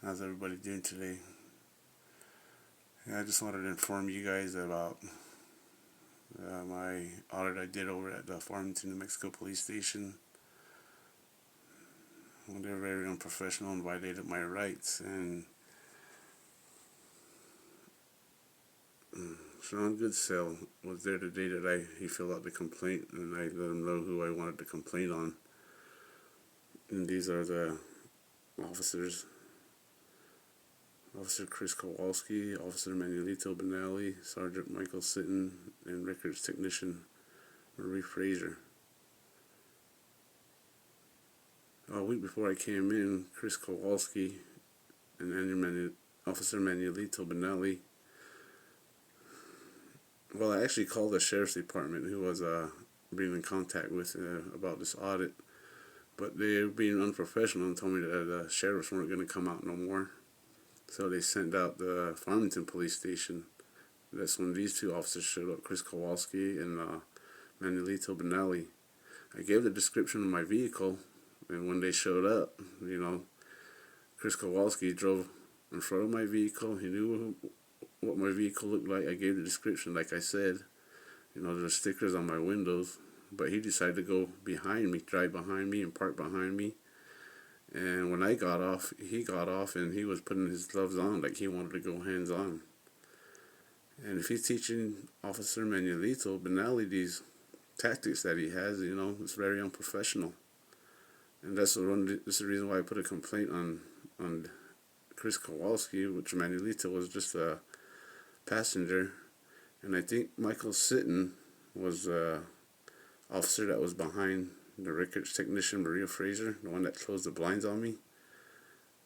How's everybody doing today? Yeah, I just wanted to inform you guys about my audit I did over at the Farmington, New Mexico police station. They're very unprofessional and violated my rights. And Sean Goodsell was there the day that he filled out the complaint, and I let him know who I wanted to complain on. And these are the officers: Officer Chris Kowalski, Officer Manuelito Benelli, Sergeant Michael Sitton, and Records Technician Marie Fraser. A week before I came in, Chris Kowalski and Officer Manuelito Benelli, well, I actually called the sheriff's department, who was being in contact with about this audit, but they were being unprofessional and told me that the sheriffs weren't going to come out no more. So they sent out the Farmington police station. That's when these two officers showed up, Chris Kowalski and Manuelito Benelli. I gave the description of my vehicle, and when they showed up, Chris Kowalski drove in front of my vehicle. He knew what my vehicle looked like. I gave the description, like I said. There's stickers on my windows, but he decided to go behind me, drive behind me, and park behind me. And when I got off, he got off, and he was putting his gloves on like he wanted to go hands-on. And if he's teaching Officer Manuelito Benelli these tactics that he has, it's very unprofessional. And that's the reason why I put a complaint on Chris Kowalski, which Manuelito was just a passenger. And I think Michael Sitton was the officer that was behind the records technician Maria Fraser, the one that closed the blinds on me.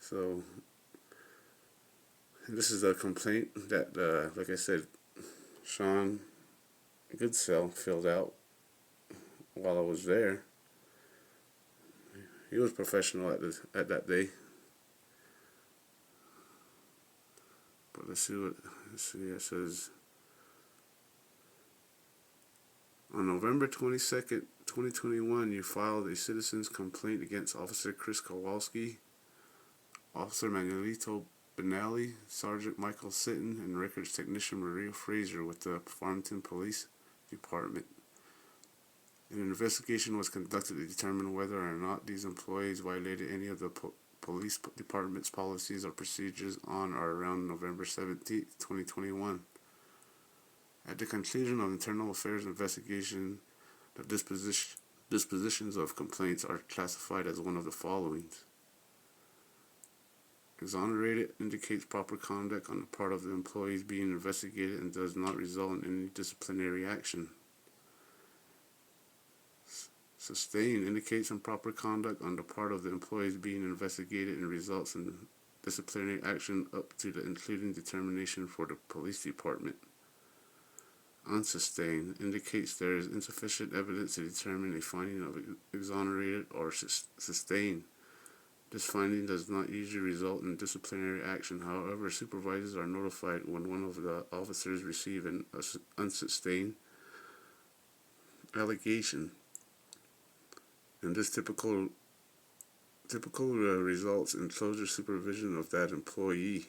So this is a complaint that, like I said, Sean Goodsell filled out while I was there. He was professional at that day. But let's see. It says on November 22nd, 2021, you filed a citizen's complaint against Officer Chris Kowalski, Officer Manuelito Benelli, Sergeant Michael Sitton, and Records Technician Maria Fraser with the Farmington Police Department. An investigation was conducted to determine whether or not these employees violated any of the police department's policies or procedures on or around November 17th, 2021. At the conclusion of internal affairs investigation, the dispositions of complaints are classified as one of the following. Exonerated indicates proper conduct on the part of the employees being investigated and does not result in any disciplinary action. Sustained indicates improper conduct on the part of the employees being investigated and results in disciplinary action up to the including determination for the police department. Unsustained indicates there is insufficient evidence to determine a finding of exonerated or sustained. This finding does not usually result in disciplinary action. However, supervisors are notified when one of the officers receive an unsustained allegation, and this typical results in closer supervision of that employee.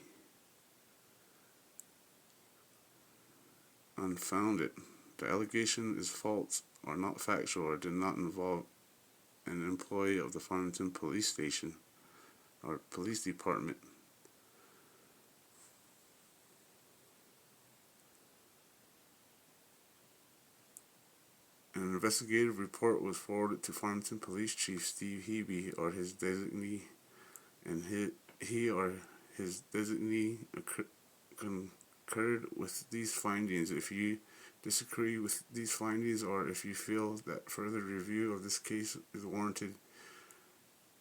Unfounded. The allegation is false or not factual or did not involve an employee of the Farmington Police Station or Police Department. An investigative report was forwarded to Farmington Police Chief Steve Hebe or his designee, and he or his designee concurred with these findings. If you disagree with these findings or if you feel that further review of this case is warranted,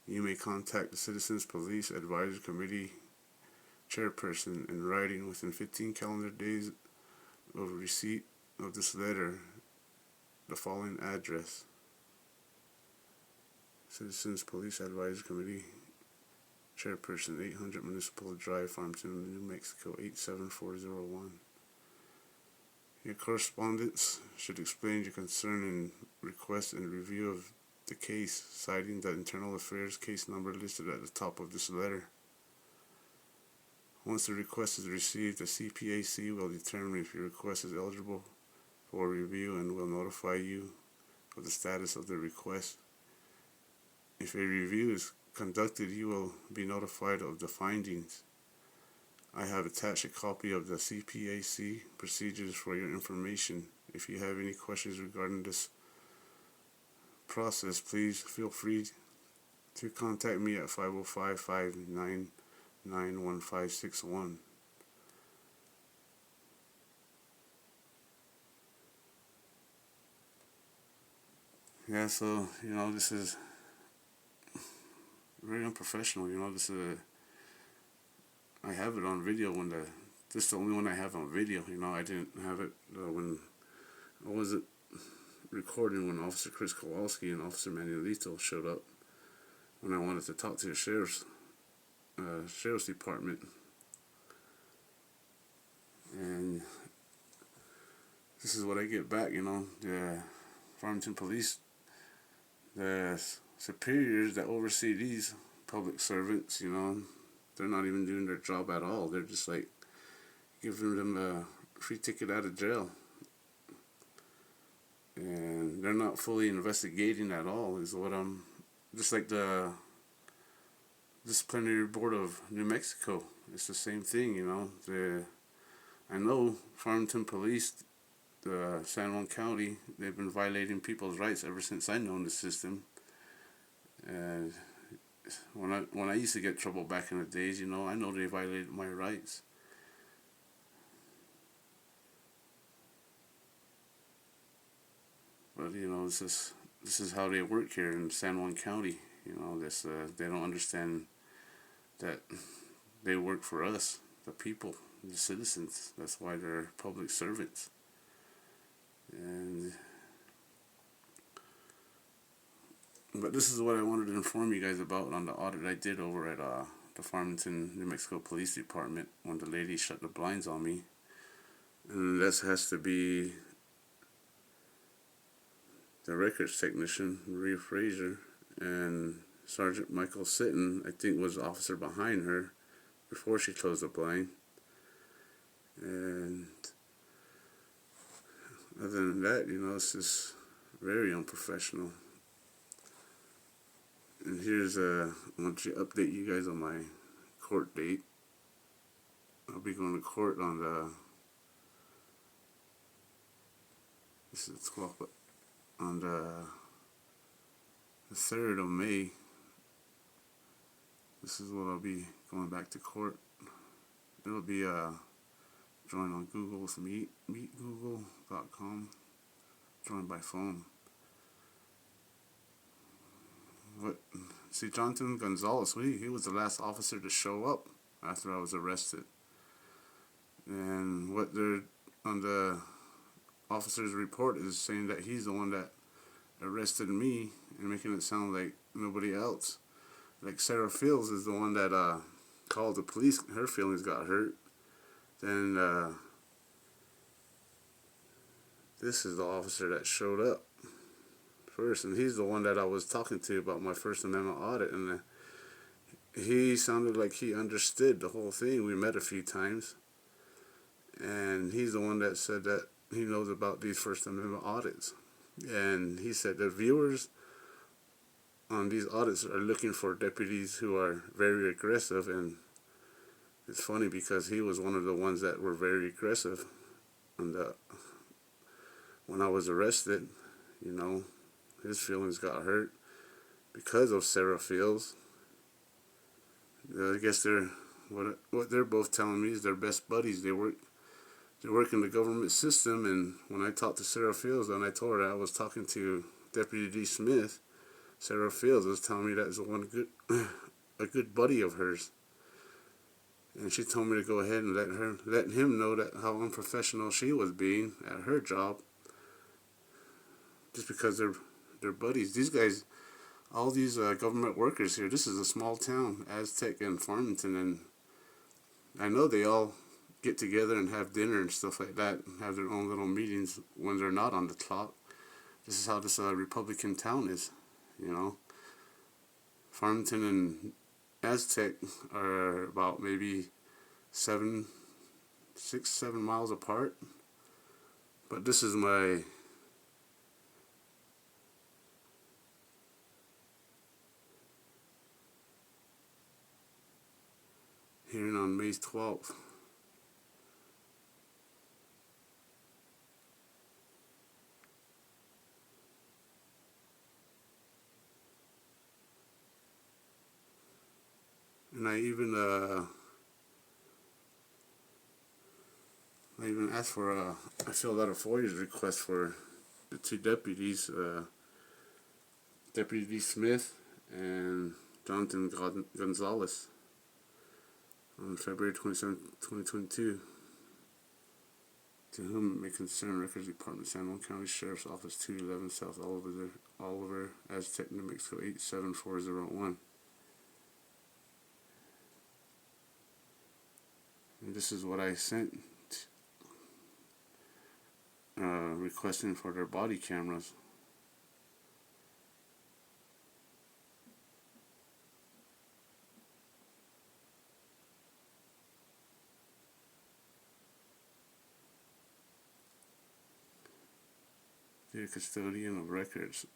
you may contact the Citizens Police Advisory Committee chairperson in writing within 15 calendar days of receipt of this letter. The following address: Citizens Police Advisory Committee chairperson, 800 Municipal Drive, Farmington, New Mexico, 87401. Your correspondence should explain your concern and request and review of the case, citing the Internal Affairs case number listed at the top of this letter. Once the request is received, the CPAC will determine if your request is eligible for review and will notify you of the status of the request. If a review is conducted, you will be notified of the findings. I have attached a copy of the CPAC procedures for your information. If you have any questions regarding this process, please feel free to contact me at 505-599-1561. Yeah, so, this is very unprofessional. This is I have it on video this is the only one I have on video. I didn't have it when I wasn't recording when Officer Chris Kowalski and Officer Manuelito showed up when I wanted to talk to the sheriff's department. And this is what I get back, the Farmington police, the superiors that oversee these public servants, they're not even doing their job at all. They're just like giving them a free ticket out of jail. And they're not fully investigating at all, is what I'm... Just like the Disciplinary Board of New Mexico. It's the same thing, I know Farmington Police, the San Juan County, they've been violating people's rights ever since I known the system. And when I used to get trouble back in the days, I know they violated my rights. But this is how they work here in San Juan County. They don't understand that they work for us, the people, the citizens. That's why they're public servants. But this is what I wanted to inform you guys about on the audit I did over at the Farmington, New Mexico Police Department when the lady shut the blinds on me. And this has to be the records technician, Maria Fraser, and Sergeant Michael Sitton, I think, was the officer behind her before she closed the blind. And other than that, it's just very unprofessional. And here's I want to update you guys on my court date. I'll be going to court on this is the 12th, on the 3rd of May. This is what I'll be going back to court. It'll be joined on Google's meetgoogle.com, joined by phone. See, Jonathan Gonzalez, he was the last officer to show up after I was arrested. And what they're on the officer's report is saying that he's the one that arrested me and making it sound like nobody else. Like Sarah Fields is the one that called the police. Her feelings got hurt. Then this is the officer that showed up first, and he's the one that I was talking to about my First Amendment audit, and he sounded like he understood the whole thing. We met a few times, and he's the one that said that he knows about these First Amendment audits. And he said the viewers on these audits are looking for deputies who are very aggressive, and it's funny because he was one of the ones that were very aggressive. And when I was arrested, his feelings got hurt because of Sarah Fields. I guess what they're both telling me is they're best buddies. They work in the government system, and when I talked to Sarah Fields and I told her I was talking to Deputy D. Smith, Sarah Fields was telling me that was a good buddy of hers. And she told me to go ahead and let him know that how unprofessional she was being at her job, just because they're buddies. These guys, all these government workers here, this is a small town, Aztec and Farmington, and I know they all get together and have dinner and stuff like that, and have their own little meetings when they're not on the clock. This is how this Republican town is, Farmington and Aztec are about maybe 7 miles apart. But this is my hearing on May 12th. And I even asked for I filled out a FOIA's request for the two deputies, Deputy Smith and Jonathan Gonzalez, on February 27, 2022. To whom it may concern, Records Department, San Juan County Sheriff's Office, 211 South Oliver, Aztec, New Mexico 87401. And this is what I sent, requesting for their body cameras. Dear Custodian of Records,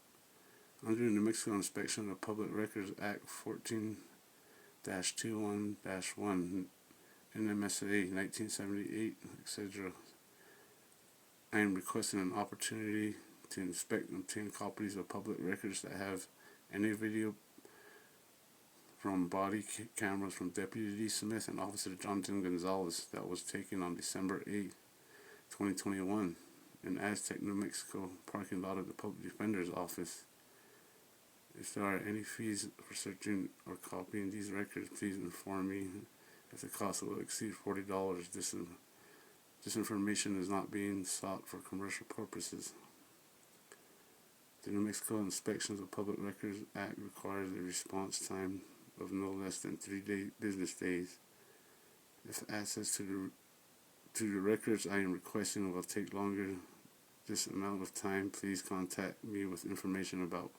under the New Mexico Inspection of Public Records Act 14-21-1, NMSA 1978, etc., I am requesting an opportunity to inspect and obtain copies of public records that have any video from body cameras from Deputy D. Smith and Officer Jonathan Gonzalez that was taken on December 8, 2021 in Aztec, New Mexico parking lot of the Public Defender's Office. If there are any fees for searching or copying these records, please inform me. If the cost will exceed $40, this information is not being sought for commercial purposes. The New Mexico Inspections of Public Records Act requires a response time of no less than 3 business days. If access to the records I am requesting will take longer this amount of time, please contact me with information about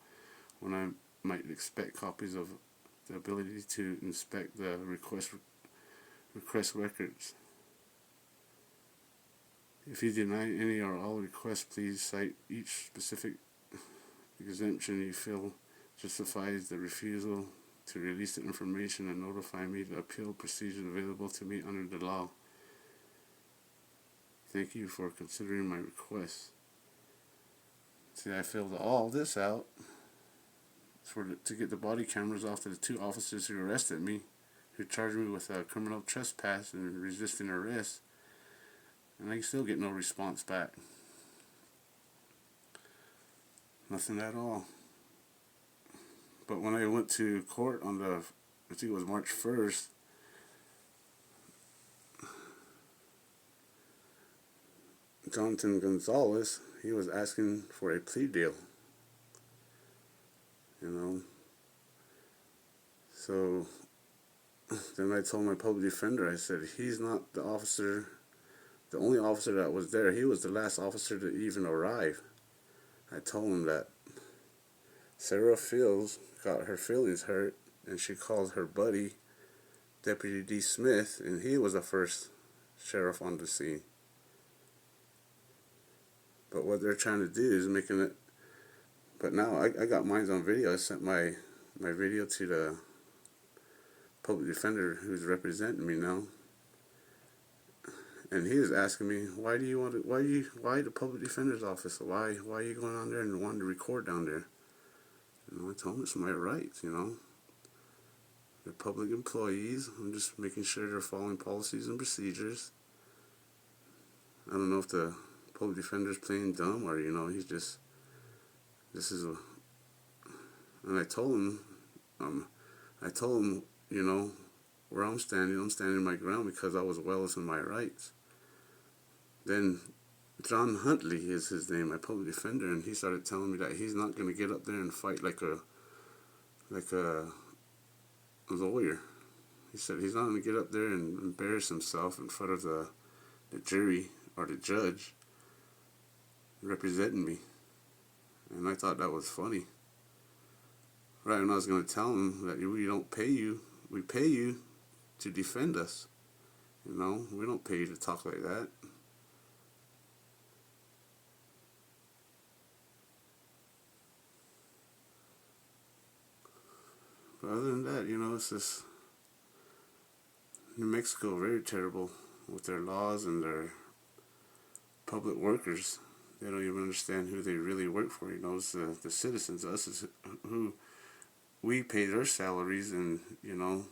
when I might expect copies of the ability to inspect the request records. If you deny any or all requests, please cite each specific exemption you feel justifies the refusal to release the information and notify me the appeal procedures available to me under the law. Thank you for considering my request. See, I filled all this out to get the body cameras off to the two officers who arrested me, who charged me with criminal trespass and resisting arrest, and I still get no response back. Nothing at all. But when I went to court on I think it was March 1st, Jonathan Gonzalez, he was asking for a plea deal. So then I told my public defender, I said, he's not the only officer that was there. He was the last officer to even arrive. I told him that Sarah Fields got her feelings hurt, and she called her buddy, Deputy D. Smith, and he was the first sheriff on the scene. But what they're trying to do is making it. But now I got mine on video. I sent my video to the public defender who's representing me now, and he was asking me, why the public defender's office? Why are you going on there and wanting to record down there? I told him it's my rights. They're public employees. I'm just making sure they're following policies and procedures. I don't know if the public defender's playing dumb or he's just. And I told him, where I'm standing my ground because I was well within my rights. Then John Huntley is his name, my public defender, and he started telling me that he's not going to get up there and fight like a lawyer. He said he's not going to get up there and embarrass himself in front of the jury or the judge representing me. And I thought that was funny. Right when I was going to tell him that we pay you to defend us. You know, we don't pay you to talk like that. But other than that, you know, it's just New Mexico very terrible with their laws and their public workers. They don't even understand who they really work for. You know, it's the citizens, us, is who we pay their salaries, and you know,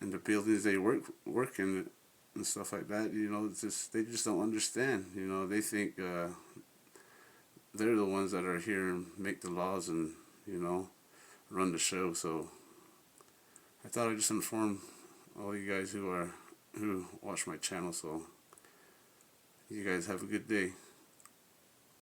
and the buildings they work in and stuff like that. You know, it's just they just don't understand. You know, they think they're the ones that are here and make the laws and you know run the show. So I thought I'd just inform all you guys who watch my channel. So you guys have a good day.